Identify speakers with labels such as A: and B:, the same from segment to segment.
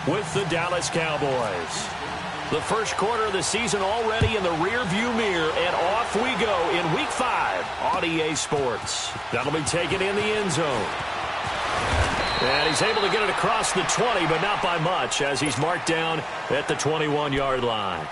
A: With the Dallas Cowboys. The first quarter of the season already in the rear-view mirror, and off we go in Week 5 on EA Sports. That'll be taken in the end zone. And he's able to get it across the 20, but not by much, as he's marked down at the 21-yard line.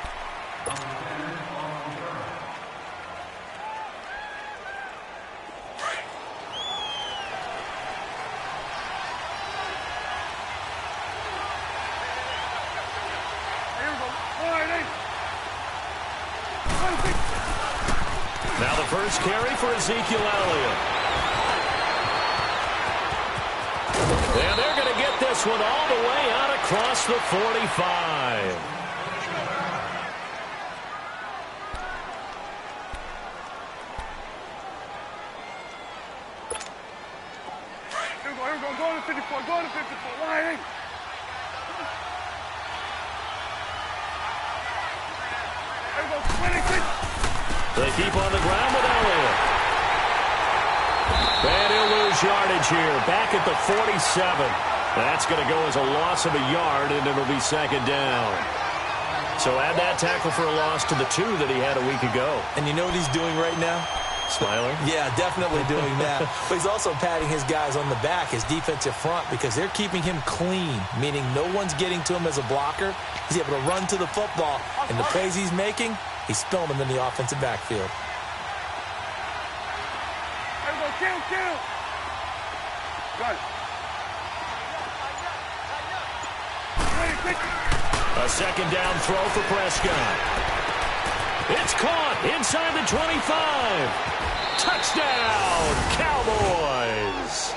A: Now the first carry for Ezekiel Elliott. And they're going to get this one all the way out across the 45.
B: Here we go, go to 54, go to 54, line. Here we go, 26.
A: They keep on the ground with Elliott. And he'll lose yardage here. Back at the 47. That's going to go as a loss of a yard, and it'll be second down. So add that tackle for a loss to the 2 that he had a week ago.
C: And you know what he's doing right now?
A: Smiling?
C: Yeah, definitely doing that. But he's also patting his guys on the back, his defensive front, because they're keeping him clean, meaning no one's getting to him as a blocker. He's able to run to the football, and the plays he's making, he's spilling them in the offensive backfield.
B: There we go, kill. Got it.
A: A second down throw for Prescott. It's caught inside the 25. Touchdown, Cowboys.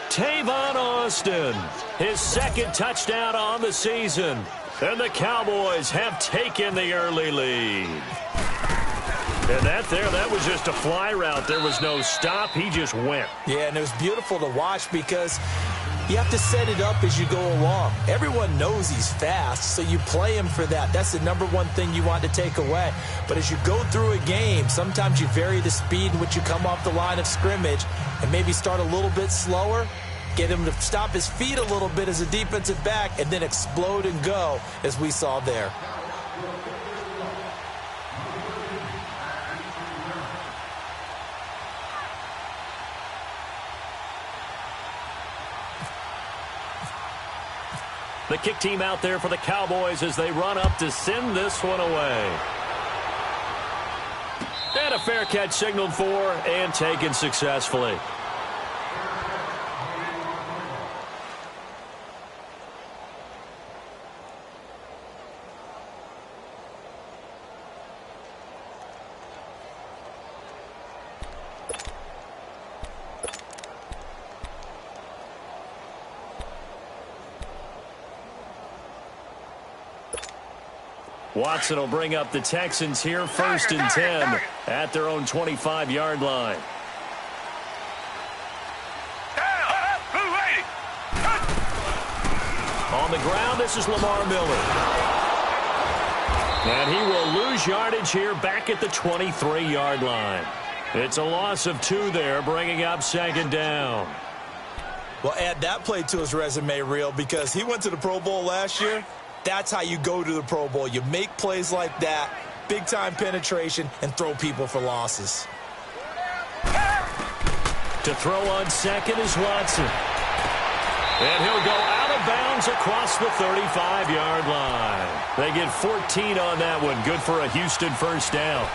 A: Tavon Austin, his second touchdown on the season. And the Cowboys have taken the early lead. And that was just a fly route. There was no stop. He just went.
C: Yeah, and it was beautiful to watch because you have to set it up as you go along. Everyone knows he's fast, so you play him for that. That's the number one thing you want to take away. But as you go through a game, sometimes you vary the speed in which you come off the line of scrimmage and maybe start a little bit slower, get him to stop his feet a little bit as a defensive back, and then explode and go, as we saw there.
A: The kick team out there for the Cowboys as they run up to send this one away. And a fair catch signaled for and taken successfully. Watson will bring up the Texans here, 1st and 10 at their own 25-yard line. On the ground, this is Lamar Miller. And he will lose yardage here back at the 23-yard line. It's a loss of 2 there, bringing up second down.
C: Well, add that play to his resume reel because he went to the Pro Bowl last year. That's how you go to the Pro Bowl. You make plays like that, big-time penetration, and throw people for losses.
A: To throw on second is Watson. And he'll go out of bounds across the 35-yard line. They get 14 on that one. Good for a Houston first down.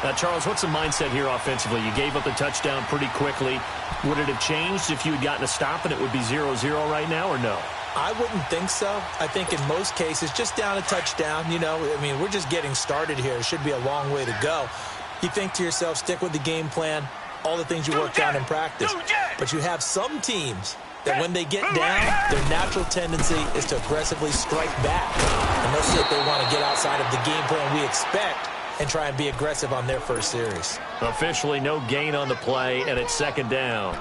A: Now, Charles, what's the mindset here offensively? You gave up the touchdown pretty quickly. Would it have changed if you had gotten a stop and it would be 0-0 right now, or no?
C: I wouldn't think so. I think in most cases, just down a touchdown, we're just getting started here. It should be a long way to go. You think to yourself, stick with the game plan, all the things you worked on in practice. But you have some teams that when they get down, their natural tendency is to aggressively strike back. And let's see if they want to get outside of the game plan we expect and try and be aggressive on their first series.
A: Officially no gain on the play, and it's second down.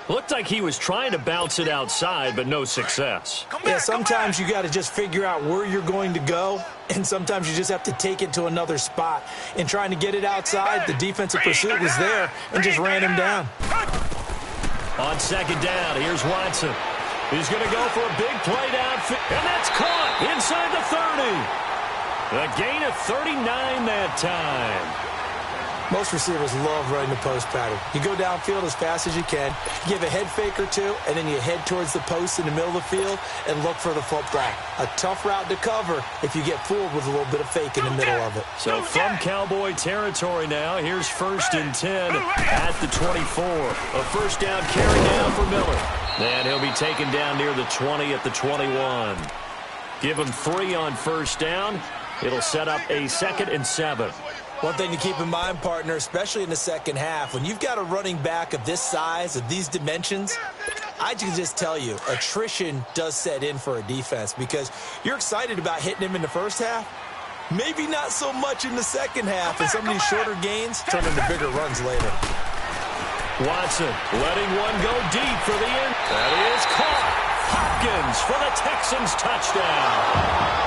A: Looked like he was trying to bounce it outside, but no success.
C: Yeah, sometimes you got to just figure out where you're going to go, and sometimes you just have to take it to another spot. In trying to get it outside, the defensive pursuit was there and just ran him down.
A: On second down, here's Watson. He's going to go for a big play downfield, and that's caught inside the 30. A gain of 39 that time.
C: Most receivers love running the post pattern. You go downfield as fast as you can, give a head fake or two, and then you head towards the post in the middle of the field and look for the football. A tough route to cover if you get fooled with a little bit of fake in the middle of it.
A: So from Cowboy territory now, here's 1st and 10 at the 24. A first down carry down for Miller. And he'll be taken down near the 20 at the 21. Give him 3 on first down. It'll set up a 2nd and 7.
C: One thing to keep in mind, partner, especially in the second half, when you've got a running back of this size, of these dimensions, I can just tell you, attrition does set in for a defense because you're excited about hitting him in the first half. Maybe not so much in the second half, and some of these shorter gains turn into bigger runs later.
A: Watson letting one go deep for the end. That is caught. Hopkins for the Texans touchdown.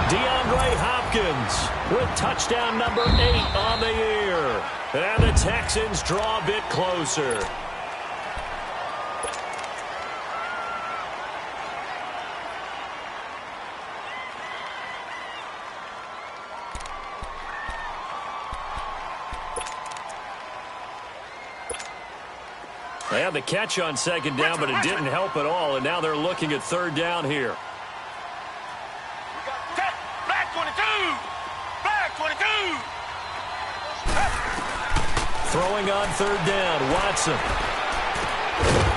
A: DeAndre Hopkins with touchdown number 8 on the year. And the Texans draw a bit closer. They had the catch on second down, but it didn't help at all, and now they're looking at third down here.
B: Black 22! Black 22!
A: Throwing on third down, Watson.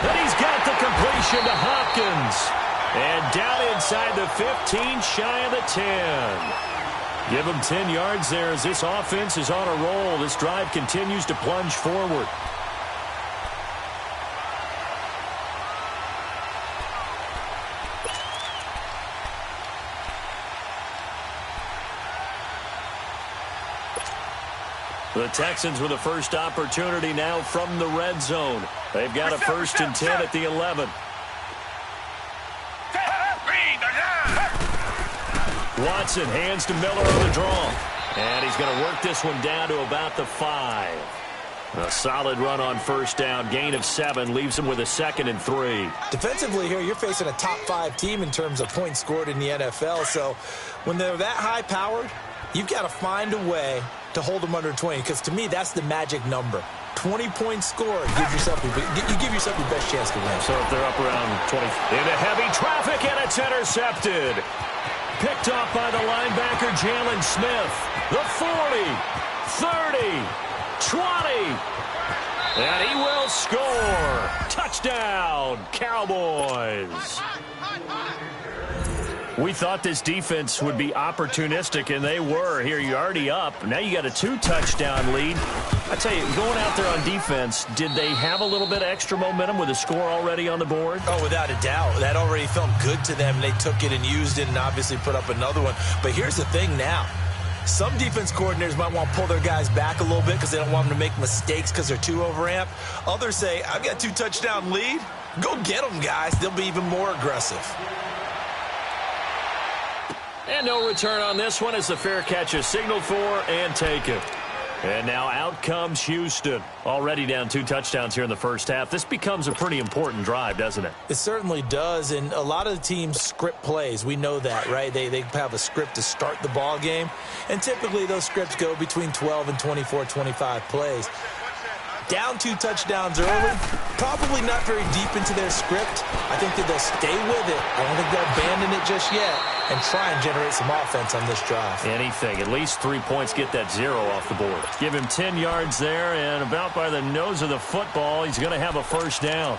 A: And he's got the completion to Hopkins. And down inside the 15, shy of the 10. Give him 10 yards there as this offense is on a roll. This drive continues to plunge forward. The Texans with the first opportunity now from the red zone. They've got a 1st and 10 at the 11. Watson hands to Miller on the draw. And he's going to work this one down to about the 5. A solid run on first down. Gain of 7 leaves him with a 2nd and 3.
C: Defensively here, you're facing a top 5 team in terms of points scored in the NFL. So when they're that high-powered, you've got to find a way to hold them under 20, because to me, that's the magic number. 20 points scored, you give yourself your best chance to win.
A: So if they're up around 20. Into heavy traffic, and it's intercepted. Picked off by the linebacker, Jalen Smith. The 40, 30, 20. And he will score. Touchdown, Cowboys. We thought this defense would be opportunistic, and they were. Here, you're already up. Now you got a 2-touchdown lead. I tell you, going out there on defense, did they have a little bit of extra momentum with a score already on the board?
C: Oh, without a doubt. That already felt good to them. They took it and used it and obviously put up another one. But here's the thing now. Some defense coordinators might want to pull their guys back a little bit because they don't want them to make mistakes because they're too overamped. Others say, I've got a 2-touchdown lead. Go get them, guys. They'll be even more aggressive.
A: And no return on this one as the fair catch is signaled for and taken. And now out comes Houston. Already down 2 touchdowns here in the first half. This becomes a pretty important drive, doesn't it?
C: It certainly does, and a lot of the teams script plays. We know that, right? They have a script to start the ball game, and typically those scripts go between 12 and 24, 25 plays. Down 2 touchdowns early, probably not very deep into their script. I think that they'll stay with it. I don't think they'll abandon it just yet and try and generate some offense on this drive.
A: Anything. At least 3 points, get that 0 off the board. Give him 10 yards there, and about by the nose of the football, he's going to have a first down.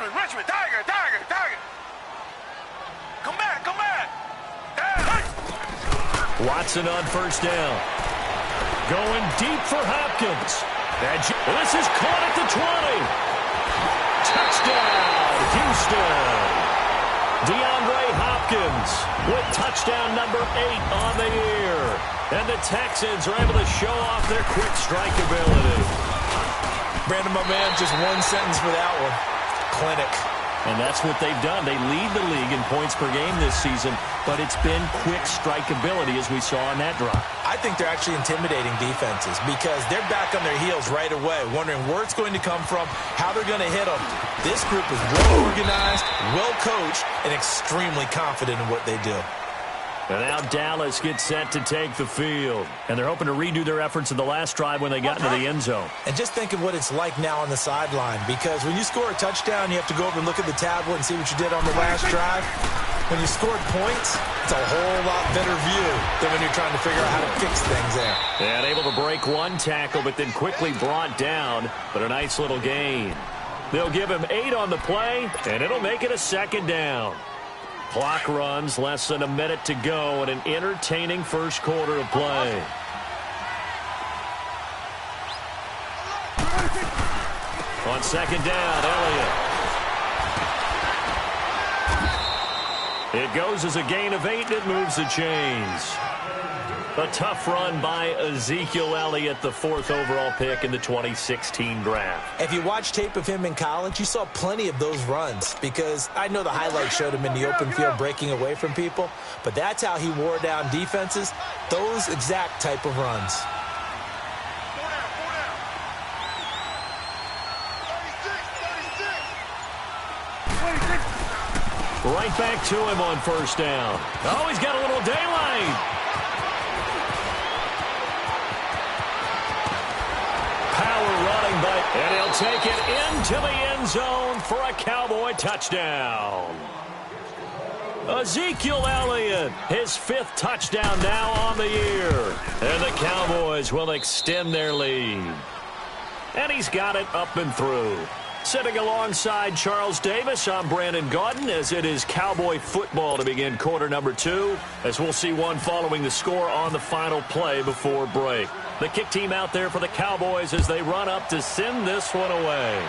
B: Richmond, Tiger. Come back.
A: Watson on first down. Going deep for Hopkins. This is caught at the 20. Touchdown, Houston. DeAndre Hopkins with touchdown number 8 on the year. And the Texans are able to show off their quick strike ability.
C: Brandon, my man, just one sentence for that one. Clinic.
A: And that's what they've done. They lead the league in points per game this season, but it's been quick strikeability as we saw on that drive.
C: I think they're actually intimidating defenses because they're back on their heels right away, wondering where it's going to come from, how they're going to hit them. This group is well organized, well coached, and extremely confident in what they do.
A: And now Dallas gets set to take the field. And they're hoping to redo their efforts in the last drive when they got into the end zone.
C: And just think of what it's like now on the sideline, because when you score a touchdown, you have to go over and look at the tablet and see what you did on the last drive. When you scored points, it's a whole lot better view than when you're trying to figure out how to fix things there.
A: And able to break one tackle, but then quickly brought down. But a nice little gain. They'll give him 8 on the play, and it'll make it a second down. Clock runs, less than a minute to go in an entertaining first quarter of play. On second down, Elliott. It goes as a gain of 8, and it moves the chains. A tough run by Ezekiel Elliott, the 4th overall pick in the 2016 draft.
C: If you watch tape of him in college, you saw plenty of those runs, because I know the highlights showed him in the open field breaking away from people, but that's how he wore down defenses, those exact type of runs.
A: Right back to him on first down. Oh, he's got a little daylight. And he'll take it into the end zone for a Cowboy touchdown. Ezekiel Elliott, his 5th touchdown now on the year. And the Cowboys will extend their lead. And he's got it up and through. Sitting alongside Charles Davis, I'm Brandon Gaudin, as it is Cowboy football to begin quarter number 2, as we'll see one following the score on the final play before break. The kick team out there for the Cowboys as they run up to send this one away.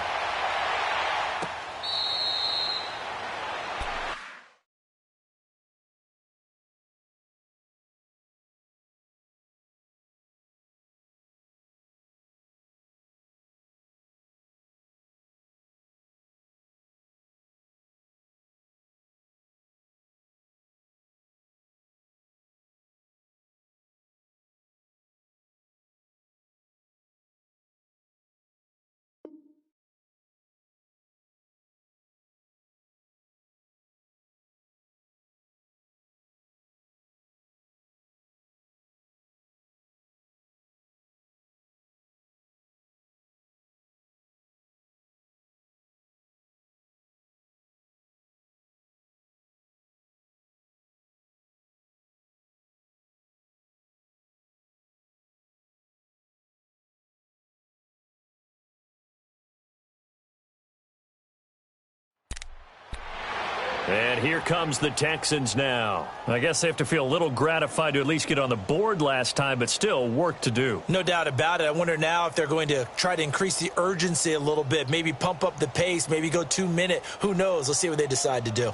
A: And here comes the Texans now. I guess they have to feel a little gratified to at least get on the board last time, but still work to do.
C: No doubt about it. I wonder now if they're going to try to increase the urgency a little bit, maybe pump up the pace, maybe go 2-minute. Who knows? Let's see what they decide to do.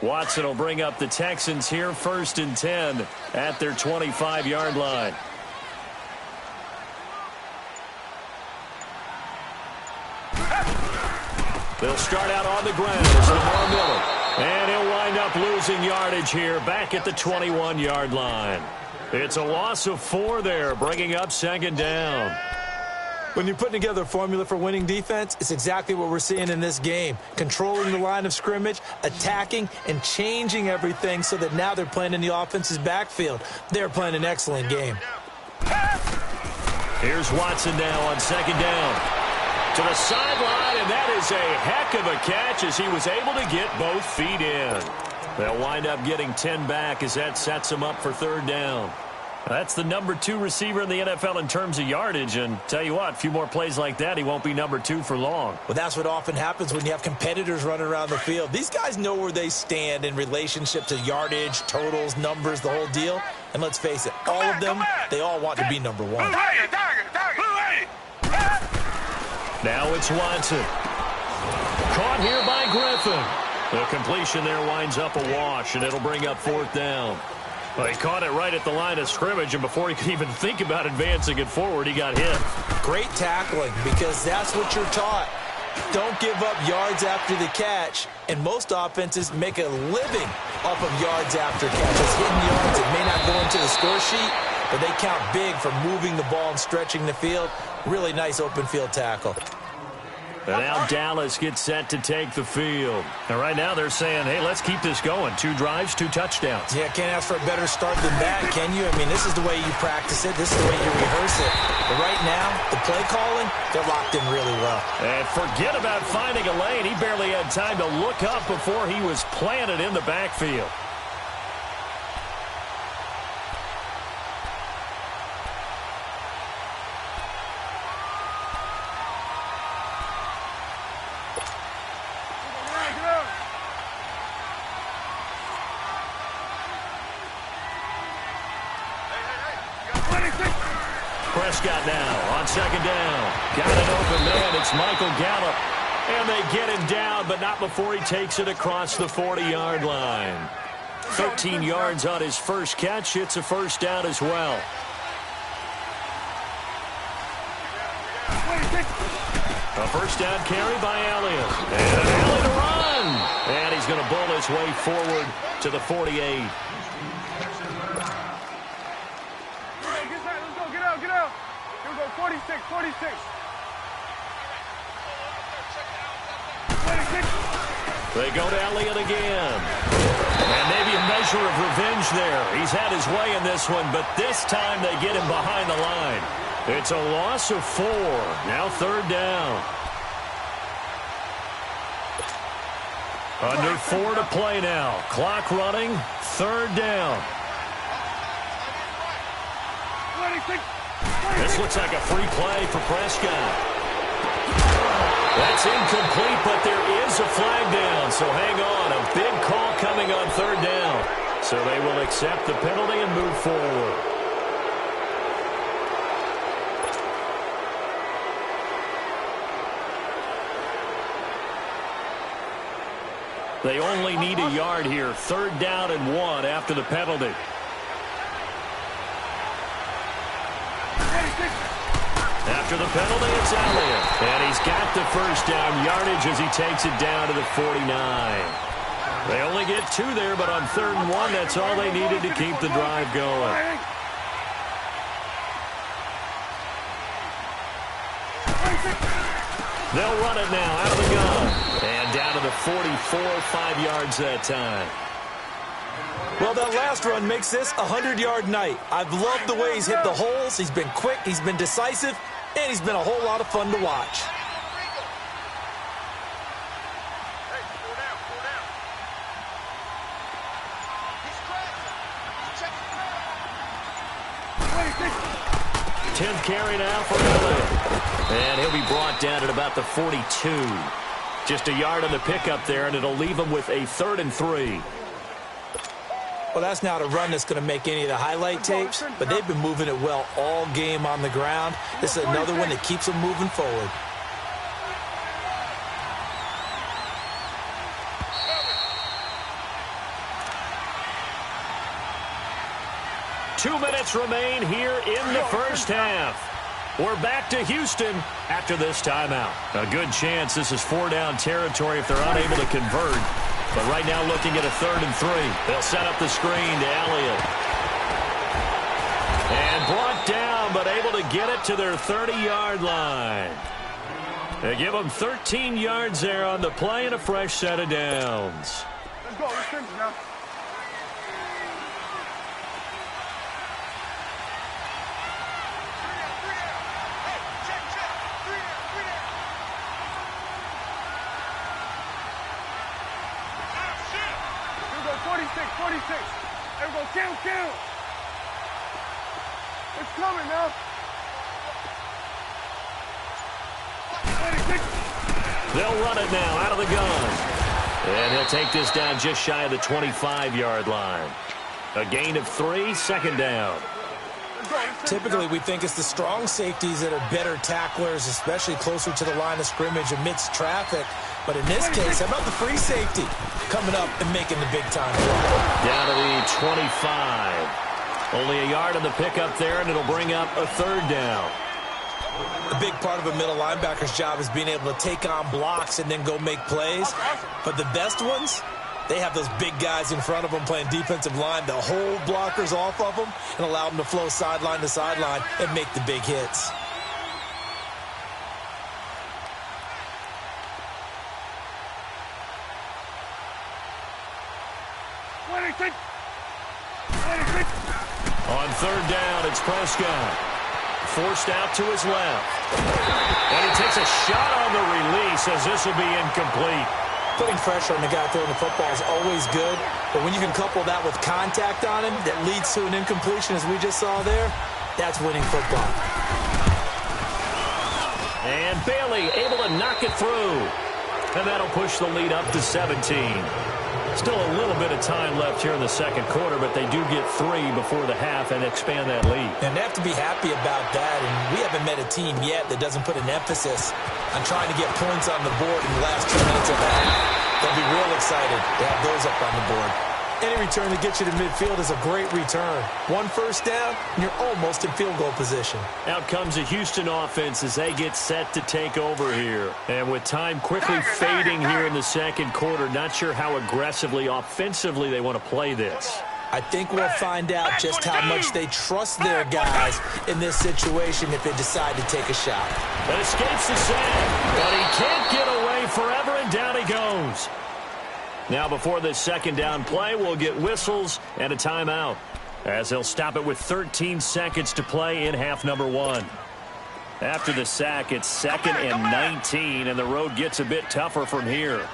A: Watson will bring up the Texans here 1st and 10 at their 25-yard line. They'll start out on the ground as Lamar Miller. And he'll wind up losing yardage here back at the 21-yard line. It's a loss of 4 there, bringing up 2nd down.
C: When you're putting together a formula for winning defense, it's exactly what we're seeing in this game. Controlling the line of scrimmage, attacking, and changing everything so that now they're playing in the offense's backfield. They're playing an excellent game.
A: Here's Watson now on 2nd down. To the sideline, and that is a heck of a catch as he was able to get both feet in. They'll wind up getting 10 back as that sets him up for 3rd down. That's the number 2 receiver in the NFL in terms of yardage, and tell you what, a few more plays like that, he won't be number 2 for long.
C: Well, that's what often happens when you have competitors running around the field. These guys know where they stand in relationship to yardage, totals, numbers, the whole deal. And let's face it, all of them, they all want to be number 1.
A: Now it's Watson. Caught here by Griffin. The completion there winds up a wash, and it'll bring up 4th down. Well, he caught it right at the line of scrimmage, and before he could even think about advancing it forward, he got hit.
C: Great tackling, because that's what you're taught. Don't give up yards after the catch, and most offenses make a living off of yards after catches. Hitting yards, it may not go into the score sheet, but they count big for moving the ball and stretching the field. Really nice open field tackle.
A: And now Dallas gets set to take the field. And right now they're saying, hey, let's keep this going. 2 drives, 2 touchdowns.
C: Yeah, can't ask for a better start than that, can you? I mean, this is the way you practice it. This is the way you rehearse it. But right now, the play calling, they're locked in really well.
A: And forget about finding a lane. He barely had time to look up before he was planted in the backfield. Prescott now on 2nd down. Got an open man. It's Michael Gallup. And they get him down, but not before he takes it across the 40-yard line. 13 yards on his first catch. It's a 1st down as well. A 1st down carry by Elliott. And Elliott to run. And he's going to bowl his way forward to the 48.
B: Get out. Here we go, 46. 46.
A: They go to Elliott again. And maybe a measure of revenge there. He's had his way in this one, but this time they get him behind the line. It's a loss of 4. Now 3rd down. Under 4 to play now. Clock running. 3rd down.
B: 26.
A: This looks like a free play for Prescott. That's incomplete, but there is a flag down, so hang on. A big call coming on 3rd down. So they will accept the penalty and move forward. They only need a yard here. 3rd down and 1 after the penalty. After the penalty, it's Elliott. And he's got the 1st down yardage as he takes it down to the 49. They only get 2 there, but on 3rd and 1, that's all they needed to keep the drive going. They'll run it now out of the gun. And down to the 44, 5 yards that time.
C: Well, that last run makes this a 100-yard night. I've loved the way he's hit the holes. He's been quick, he's been decisive, and he's been a whole lot of fun to watch.
A: Tenth carry now for Elliott. And he'll be brought down at about the 42. Just a yard on the pickup there, and it'll leave him with a 3rd and 3.
C: Well, that's not a run that's going to make any of the highlight tapes, but they've been moving it well all game on the ground. This is another one that keeps them moving forward.
A: minutes remain here in the first half. We're back to Houston after this timeout. A good chance this is 4-down territory if they're unable to convert. But right now looking at a 3rd and 3. They'll set up the screen to Elliott. And brought down, but able to get it to their 30-yard line. They give them 13 yards there on the play and a fresh set of downs.
B: Let's go. Let's finish now. Here we go. 46. There we go. Count. It's coming now. 26.
A: They'll run it now out of the gun. And he'll take this down just shy of the 25-yard line. A gain of 3, 2nd down.
C: Typically, we think it's the strong safeties that are better tacklers, especially closer to the line of scrimmage amidst traffic. But in this case, how about the free safety coming up and making the big-time play?
A: Down to the 25. Only a yard on the pickup there, and it'll bring up a 3rd down.
C: A big part of a middle linebacker's job is being able to take on blocks and then go make plays. But the best ones, they have those big guys in front of them playing defensive line to hold blockers off of them and allow them to flow sideline to sideline and make the big hits.
A: On 3rd down, it's Prescott. Forced out to his left. And he takes a shot on the release as this will be incomplete.
C: Putting pressure on the guy throwing the football is always good, but when you can couple that with contact on him that leads to an incompletion, as we just saw there, that's winning football.
A: And Bailey able to knock it through. And that'll push the lead up to 17. Still a little bit of time left here in the second quarter, but they do get 3 before the half and expand that lead.
C: And they have to be happy about that, and we haven't met a team yet that doesn't put an emphasis on trying to get points on the board in the last 2 minutes of the half. They'll be real excited to have those up on the board. Any return that gets you to midfield is a great return. 1 first down, and you're almost in field goal position.
A: Out comes the Houston offense as they get set to take over here. And with time quickly fading here in the second quarter, not sure how aggressively, offensively they want to play this.
C: I think we'll find out just how much they trust their guys in this situation if they decide to take a shot.
A: That escapes the sack, but he can't get away forever, and down he goes. Now before this second down play, we'll get whistles and a timeout, as they'll stop it with 13 seconds to play in half number 1. After the sack, it's 2nd and 19, and the road gets a bit tougher from here.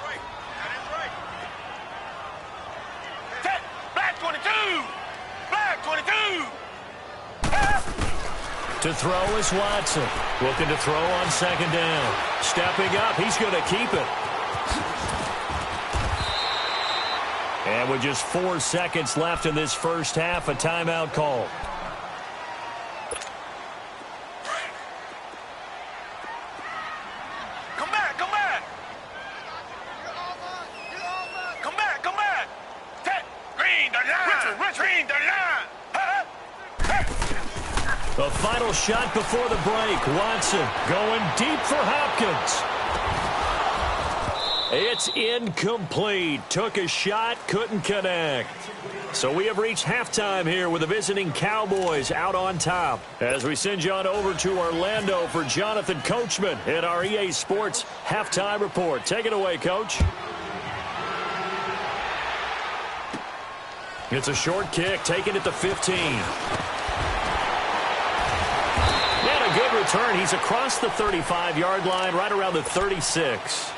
B: Black 22! Black 22!
A: To throw is Watson. Looking to throw on 2nd down. Stepping up, he's going to keep it. And with just 4 seconds left in this first half, a timeout call.
B: Come back! Come back! Come back! Green, the line! Richard, green, the line!
A: The final shot before the break. Watson going deep for Hopkins. It's incomplete. Took a shot, couldn't connect. So we have reached halftime here with the visiting Cowboys out on top. As we send you on over to Orlando for Jonathan Coachman at our EA Sports Halftime Report. Take it away, Coach. It's a short kick, taken at the 15. And a good return. He's across the 35-yard line, right around the 36.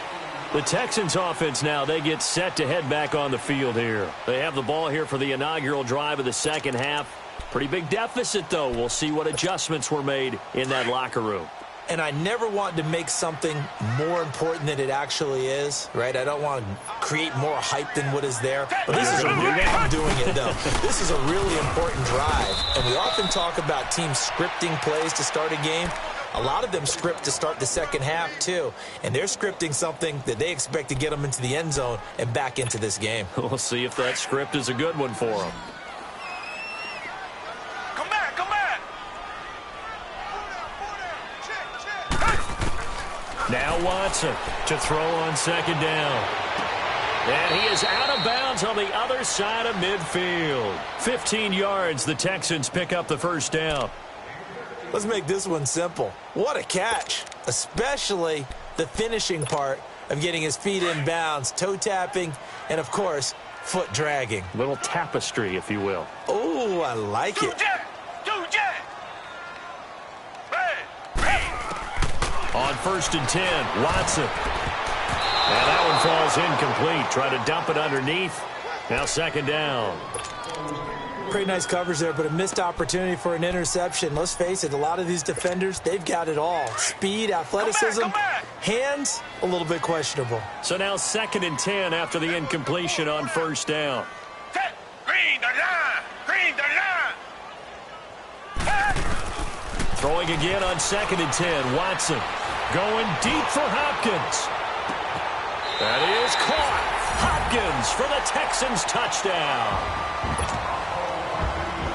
A: The Texans offense now, they get set to head back on the field here. They have the ball here for the inaugural drive of the second half. Pretty big deficit, though. We'll see what adjustments were made in that locker room.
C: And I never want to make something more important than it actually is, right? I don't want to create more hype than what is there. But this is I'm doing it, though. This is a really important drive. And we often talk about teams scripting plays to start a game. A lot of them script to start the second half, too. And they're scripting something that they expect to get them into the end zone and back into this game.
A: We'll see if that script is a good one for them.
B: Come back!
A: Now Watson to throw on second down. And he is out of bounds on the other side of midfield. 15 yards, the Texans pick up the first down.
C: Let's make this one simple. What a catch, especially the finishing part of getting his feet in bounds, toe tapping, and, of course, foot dragging.
A: Little tapestry, if you will.
C: Oh, I like it.
A: On 1st and 10, Watson. And that one falls incomplete. Try to dump it underneath. Now 2nd down.
C: Pretty nice coverage there, but a missed opportunity for an interception. Let's face it, a lot of these defenders, they've got it all. Speed, athleticism, hands, a little bit questionable.
A: So now 2nd and 10 after the incompletion on 1st down. Throwing again on 2nd and 10. Watson going deep for Hopkins. That is caught. Hopkins for the Texans touchdown.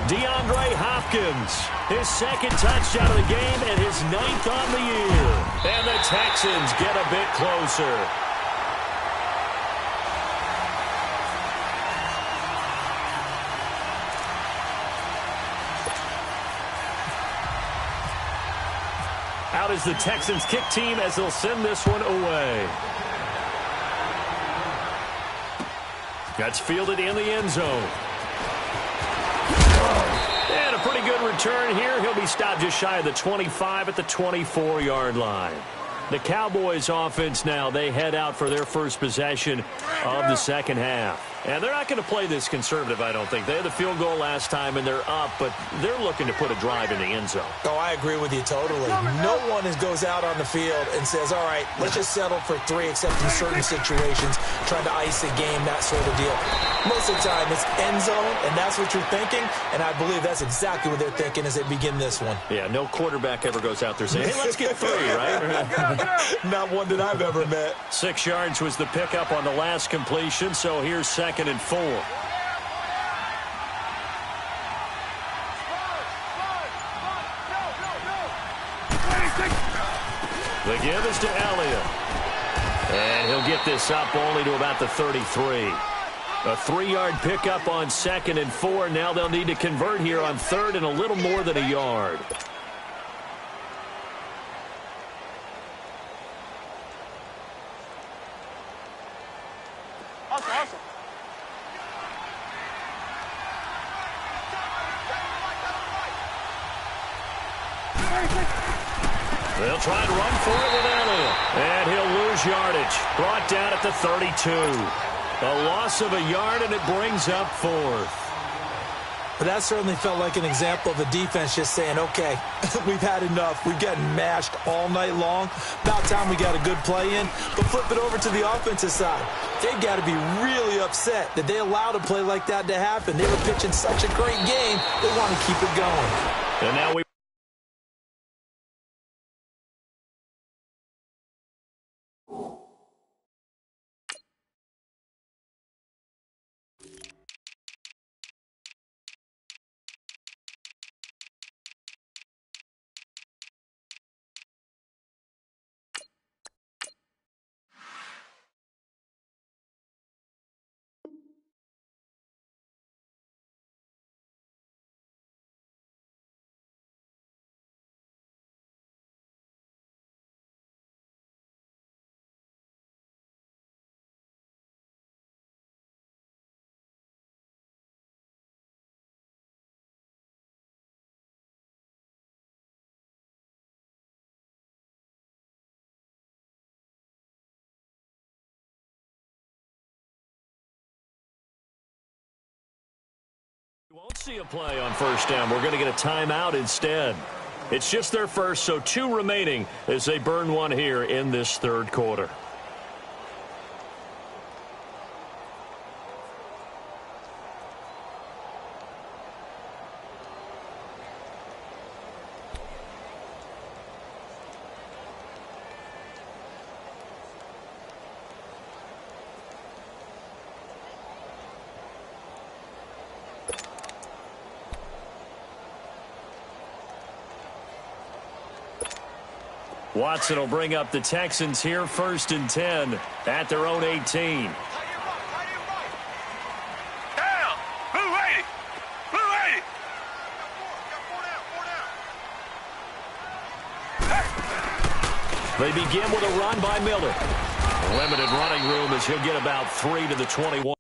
A: DeAndre Hopkins, his 2nd touchdown of the game and his 9th on the year. And the Texans get a bit closer. Out is the Texans kick team as they'll send this one away. That's fielded in the end zone. And a pretty good return here. He'll be stopped just shy of the 25 at the 24-yard line. The Cowboys offense now, they head out for their first possession of the second half. And they're not going to play this conservative, I don't think. They had the field goal last time, and they're up, but they're looking to put a drive in the end zone.
C: Oh, I agree with you totally. No one goes out on the field and says, all right, let's just settle for 3, except in certain situations, trying to ice a game, that sort of deal. Most of the time, it's end zone, and that's what you're thinking, and I believe that's exactly what they're thinking as they begin this one.
A: Yeah, no quarterback ever goes out there saying, hey, let's get 3, right?
C: Not one that I've ever met.
A: 6 yards was the pickup on the last completion, so here's 2nd and 4. The give is to Elliott. And he'll get this up only to about the 33. A 3-yard pickup on 2nd and 4. Now they'll need to convert here on 3rd and a little more than a yard.
B: Awesome.
A: They'll try and run for it with Elliott. And he'll lose yardage. Brought down at the 32. A loss of a yard, and it brings up 4th.
C: But that certainly felt like an example of the defense just saying, okay, we've had enough. We've gotten mashed all night long. About time we got a good play in. But flip it over to the offensive side. They've got to be really upset that they allowed a play like that to happen. They were pitching such a great game. They want to keep it going.
A: And now we won't see a play on 1st down. We're going to get a timeout instead. It's just their first, so 2 remaining as they burn one here in this 3rd quarter. Watson will bring up the Texans here, 1st and 10 at their own 18. They begin with a run by Miller. Limited running room as he'll get about 3 to the 21.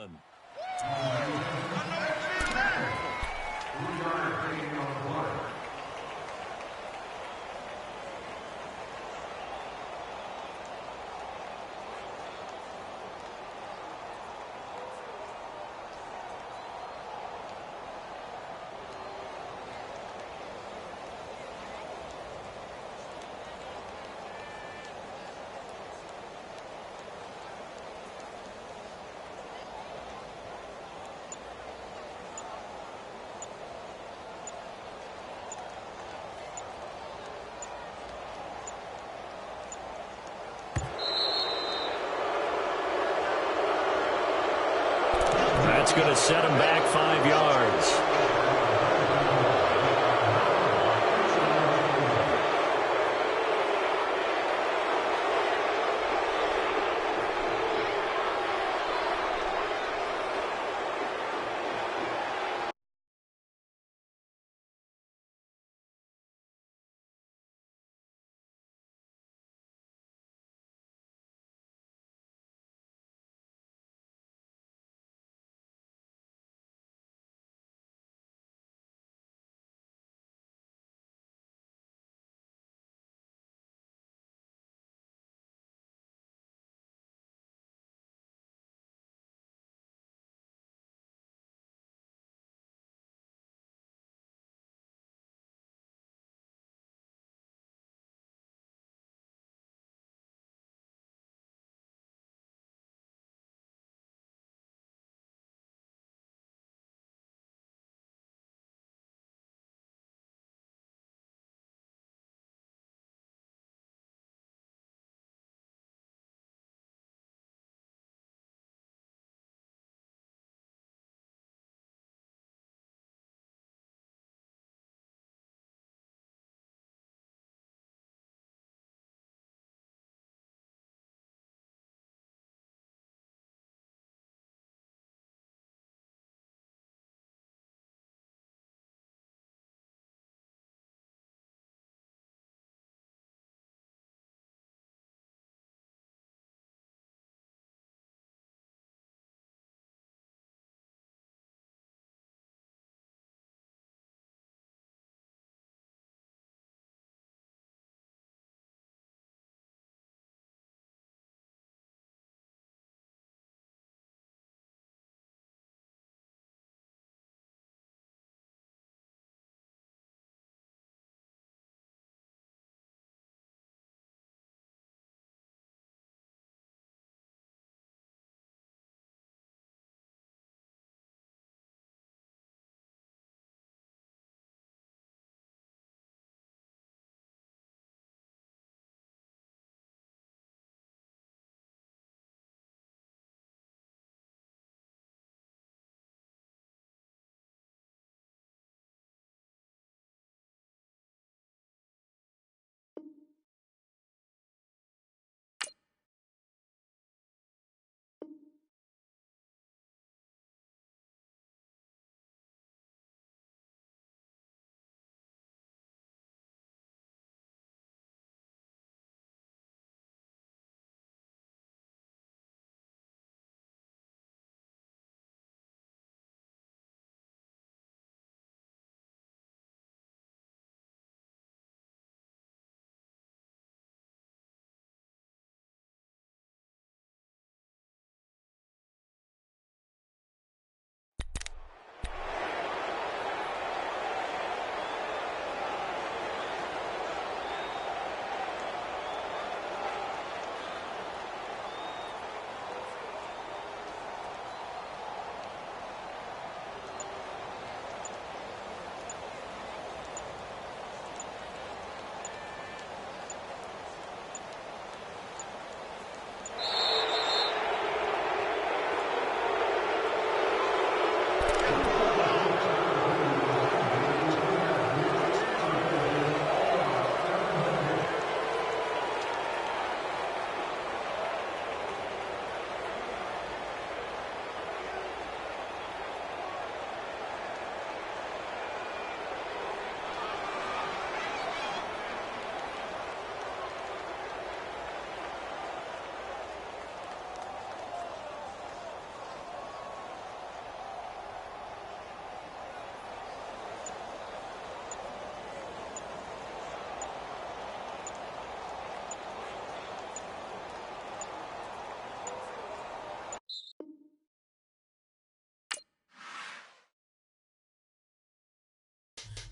A: run. That's going to set him back 5 yards.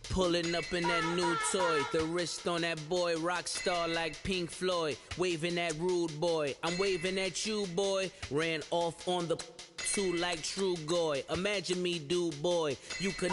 D: Pulling up in that new toy, the wrist on that boy, rock star like Pink Floyd, waving at rude boy, I'm waving at you boy, ran off on the two like True Goy, imagine me do boy, you could